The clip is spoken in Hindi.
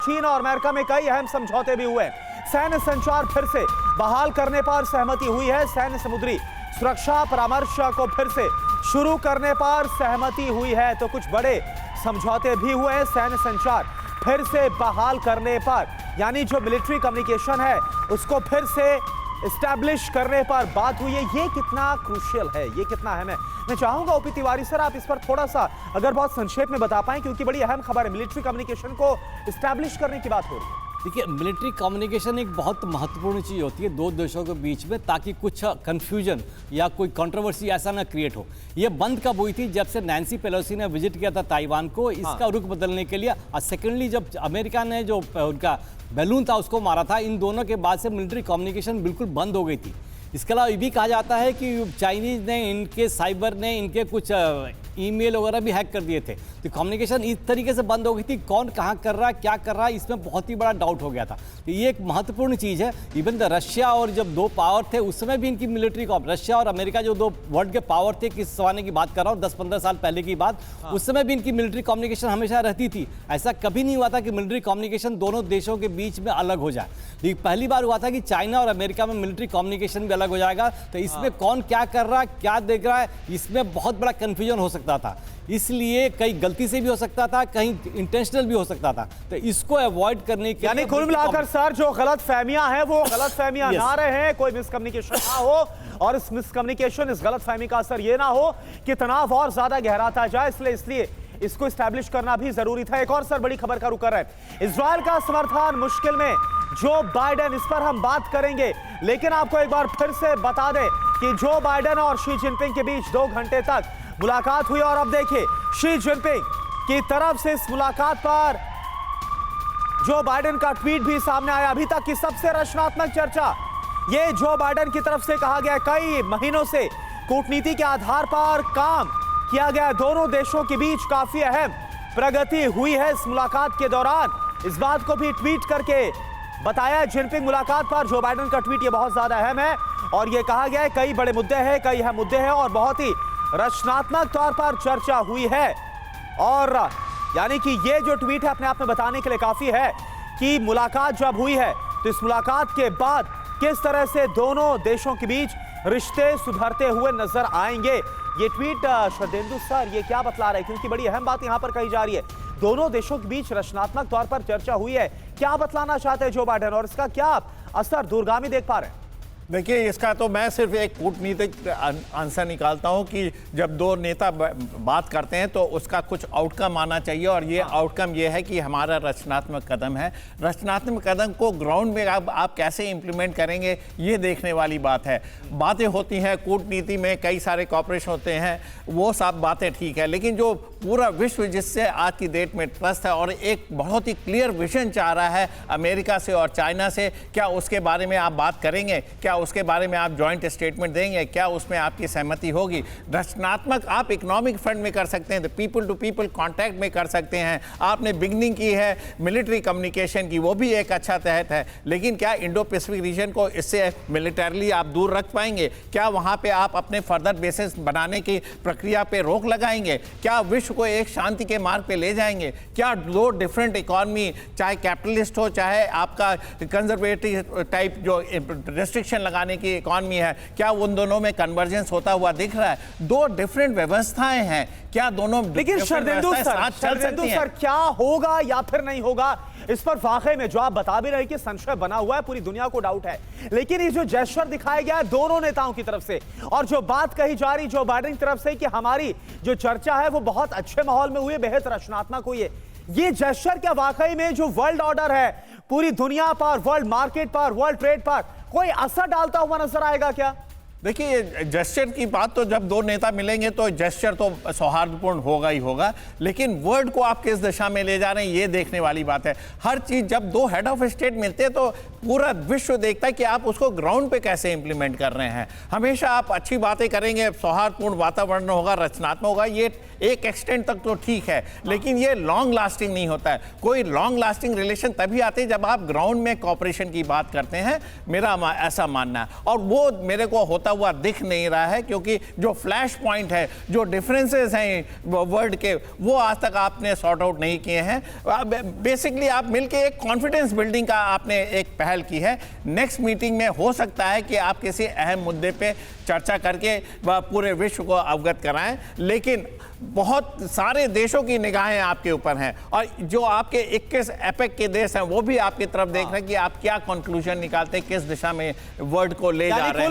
चीन और अमेरिका में कई अहम समझौते भी हुए। सैन्य संचार फिर से बहाल करने पर सहमति हुई है। सैन्य समुद्री सुरक्षा परामर्श को फिर से शुरू करने पर सहमति हुई है। तो कुछ बड़े समझौते भी हुए हैं। सैन्य संचार फिर से बहाल करने पर, यानी जो मिलिट्री कम्युनिकेशन है उसको फिर से एस्टैब्लिश करने पर बात हुई है। ये कितना क्रूशियल है, ये कितना अहम है। मैं चाहूंगा ओपी तिवारी सर, आप इस पर थोड़ा सा अगर बहुत संक्षेप में बता पाएं, क्योंकि बड़ी अहम खबर है। मिलिट्री कम्युनिकेशन को एस्टैब्लिश करने की बात हो रही है। देखिए, मिलिट्री कम्युनिकेशन एक बहुत महत्वपूर्ण चीज़ होती है दो देशों के बीच में, ताकि कुछ कंफ्यूजन या कोई कंट्रोवर्सी ऐसा ना क्रिएट हो। ये बंद कब हुई थी? जब से नैन्सी पेलोसी ने विजिट किया था ताइवान को, इसका रुख बदलने के लिए। और सेकेंडली, जब अमेरिका ने जो उनका बैलून था उसको मारा था, इन दोनों के बाद से मिलिट्री कम्युनिकेशन बिल्कुल बंद हो गई थी। इसके अलावा ये भी कहा जाता है कि चाइनीज़ ने, इनके साइबर ने इनके कुछ ईमेल वगैरह भी हैक कर दिए थे। तो कम्युनिकेशन इस तरीके से बंद हो गई थी, कौन कहाँ कर रहा है, क्या कर रहा है, इसमें बहुत ही बड़ा डाउट हो गया था। तो ये एक महत्वपूर्ण चीज़ है। इवन द रशिया और जब दो पावर थे उस समय भी इनकी मिलिट्री रशिया और अमेरिका जो दो वर्ल्ड के पावर थे, किस जमाने की बात कर रहा हूँ, 10-15 साल पहले की बात, उस समय भी इनकी मिलिट्री कम्युनिकेशन हमेशा रहती थी। ऐसा कभी नहीं हुआ था कि मिलिट्री कम्युनिकेशन दोनों देशों के बीच में अलग हो जाए। लेकिन पहली बार हुआ था कि चाइना और अमेरिका में मिलिट्री कम्युनिकेशन भी अलग हो जाएगा। तो इसमें कौन क्या कर रहा है, क्या देख रहा है, इसमें बहुत बड़ा कन्फ्यूजन हो सकता था। इसलिए कहीं गलती से भी हो सकता था, कहीं इंटेंशनल भी हो सकता था। तो इसको अवॉइड करने के लिए, यानी कुल मिलाकर सर, जो गलत फहमियां हैं वो गलत फहमियां ना रहे, कोई मिसकम्युनिकेशन ना हो, और इस मिसकम्युनिकेशन, इस गलत फहमी का असर ये ना हो कि तनाव और ज्यादा गहराता जाए। इसलिए इसको एस्टैब्लिश करना भी जरूरी था। एक और सर बड़ी खबर का रुख कर रहे हैं। इजरायल का समर्थन मुश्किल में, जो बाइडेन, इस पर हम बात करेंगे। लेकिन आपको एक बार फिर से बता दें कि जो बाइडेन और शी जिनपिंग के बीच 2 घंटे तक मुलाकात हुई। और अब देखिए, शी जिनपिंग की तरफ से इस मुलाकात पर जो बाइडेन का ट्वीट भी सामने आया। अभी तक की सबसे रचनात्मक चर्चा ये जो बाइडेन की तरफ से कहा गया। कई महीनों से कूटनीति के आधार पर काम किया गया। दोनों देशों के बीच काफी अहम प्रगति हुई है इस मुलाकात के दौरान। इस बात को भी ट्वीट करके बताया जिनपिंग मुलाकात पर। जो बाइडेन का ट्वीट ये बहुत ज्यादा अहम है और ये कहा गया है कई बड़े मुद्दे हैं, कई अहम मुद्दे हैं और बहुत ही रचनात्मक तौर पर चर्चा हुई है। और यानी कि ये जो ट्वीट है अपने आप में बताने के लिए काफी है कि मुलाकात जब हुई है तो इस मुलाकात के बाद किस तरह से दोनों देशों के बीच रिश्ते सुधरते हुए नजर आएंगे। ये ट्वीट श्रद्धेंदु सर ये क्या बतला रहे हैं, क्योंकि बड़ी अहम बात यहां पर कही जा रही है। दोनों देशों के बीच रचनात्मक तौर पर चर्चा हुई है। क्या बतलाना चाहते हैं जो बाइडेन और इसका क्या असर दूरगामी देख पा रहे हैं? देखिए, इसका तो मैं सिर्फ एक कूटनीतिक आंसर निकालता हूं कि जब दो नेता बात करते हैं तो उसका कुछ आउटकम आना चाहिए। और ये आउटकम ये है कि हमारा रचनात्मक कदम है। रचनात्मक कदम को ग्राउंड में आप कैसे इंप्लीमेंट करेंगे, ये देखने वाली बात है। बातें होती हैं कूटनीति में, कई सारे कॉपरेशन होते हैं, वो सब बातें ठीक है। लेकिन जो पूरा विश्व जिससे आज की डेट में ट्रस्ट है और एक बहुत ही क्लियर विजन चाह रहा है अमेरिका से और चाइना से, क्या उसके बारे में आप बात करेंगे? क्या उसके बारे में आप जॉइंट स्टेटमेंट देंगे? क्या उसमें आपकी सहमति होगी? रचनात्मक आप इकोनॉमिक फ्रंट में कर सकते हैं, पीपल टू पीपल कॉन्टैक्ट में कर सकते हैं। आपने बिगनिंग की है मिलिट्री कम्युनिकेशन की, वो भी एक अच्छा तहत है। लेकिन क्या इंडो पैसिफिक रीजन को इससे मिलिटरली आप दूर रख पाएंगे? क्या वहाँ पे आप अपने फर्दर बेसिस बनाने की प्रक्रिया पे रोक लगाएंगे? क्या विश्व को एक शांति के मार्ग पे ले जाएंगे? क्या दो डिफरेंट इकोनॉमी, चाहे कैपिटलिस्ट हो चाहे आपका कंजर्वेटिव टाइप जो रेस्ट्रिक्शन लगाने की इकोनॉमी है, क्या उन दोनों में कन्वर्जेंस होता हुआ दिख रहा है? दो डिफरेंट व्यवस्थाएं हैं, क्या दोनों? लेकिन शरदेंदु सर क्या होगा या फिर नहीं होगा, इस पर वाकई में जो आप बता भी रहे कि संशय बना हुआ है, पूरी दुनिया को डाउट है। लेकिन ये जो जेस्चर दिखाया गया है दोनों नेताओं की तरफ से और जो बात कही जा रही जो बाइडेन की तरफ से कि हमारी जो चर्चा है वो बहुत अच्छे माहौल में हुई है, बेहद रचनात्मक हुई है, ये जेस्चर क्या वाकई में जो वर्ल्ड ऑर्डर है पूरी दुनिया पर, वर्ल्ड मार्केट पर, वर्ल्ड ट्रेड पर कोई असर डालता हुआ नजर आएगा क्या? देखिए, जेस्चर की बात तो जब दो नेता मिलेंगे तो जेस्चर तो सौहार्दपूर्ण होगा ही होगा। लेकिन वर्ल्ड को आप किस दिशा में ले जा रहे हैं, ये देखने वाली बात है। हर चीज जब दो हेड ऑफ स्टेट मिलते हैं तो पूरा विश्व देखता है कि आप उसको ग्राउंड पे कैसे इंप्लीमेंट कर रहे हैं। हमेशा आप अच्छी बातें करेंगे, सौहार्दपूर्ण वातावरण होगा, रचनात्मक होगा, ये एक एक्सटेंट तक तो ठीक है। लेकिन ये लॉन्ग लास्टिंग नहीं होता है। कोई लॉन्ग लास्टिंग रिलेशन तभी आते हैं जब आप ग्राउंड में कॉपरेशन की बात करते हैं, मेरा ऐसा मानना है। और वो मेरे को होता बनता हुआ दिख नहीं रहा है, क्योंकि जो फ्लैश पॉइंट है, जो डिफरेंसेस हैं वर्ल्ड के, वो आज तक आपने सॉर्ट आउट नहीं किए हैं। बेसिकली आप मिलके एक कॉन्फिडेंस बिल्डिंग का आपने एक पहल की है। नेक्स्ट मीटिंग में हो सकता है कि आप किसी अहम मुद्दे पे चर्चा करके वह पूरे विश्व को अवगत कराएं, लेकिन बहुत सारे देशों की निगाहें आपके ऊपर हैं और जो आपके 21 एपेक के देश हैं वो भी आपकी तरफ देख रहे हैं कि आप क्या कंक्लूजन निकालते हैं, किस दिशा में वर्ल्ड को ले जा रहे हैं।